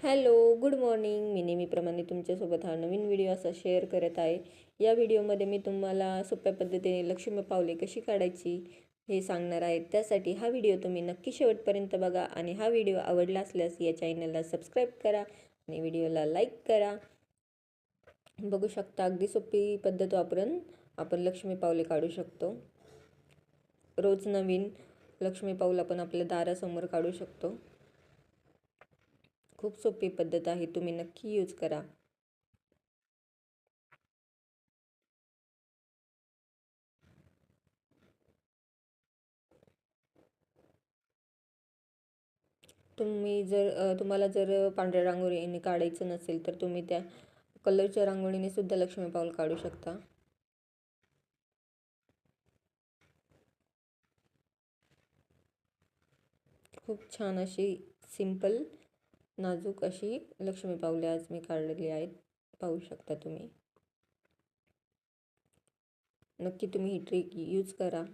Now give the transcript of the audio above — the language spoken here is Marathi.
Hello, good morning. मी नेहमीप्रमाणे तुमच्यासोबत हा नवीन व्हिडिओ असा शेअर करत आहे. या व्हिडिओमध्ये मी तुम्हाला सोप्या पद्धतीने लक्ष्मी पावले कशी काढायची हे सांगणार आहे. त्यासाठी हा व्हिडिओ तुम्ही नक्की शेवटपर्यंत बघा आणि हा व्हिडिओ आवडला असल्यास या चॅनलला सबस्क्राईब करा आणि व्हिडिओला लाईक करा. बघू शकता, अगदी सोपी पद्धत वापरून आपण लक्ष्मी पावले काढू शकतो. रोज नवीन लक्ष्मी पाऊल आपण आपल्या दारासमोर काढू शकतो. खूप सोपी पद्धत आहे, तुम्ही नक्की यूज करा. तुम्हाला जर पांढऱ्या रांगोळीने काढायचं नसेल तर तुम्ही त्या कलरच्या रांगोळीने सुद्धा लक्ष्मी पाऊल काढू शकता. खूप छान अशी सिंपल नाजूक अशी लक्ष्मी पावले आज मी काढलेली आहेत, पाहू शकता तुम्ही. नक्की तुम्ही ही ट्रिक यूज करा.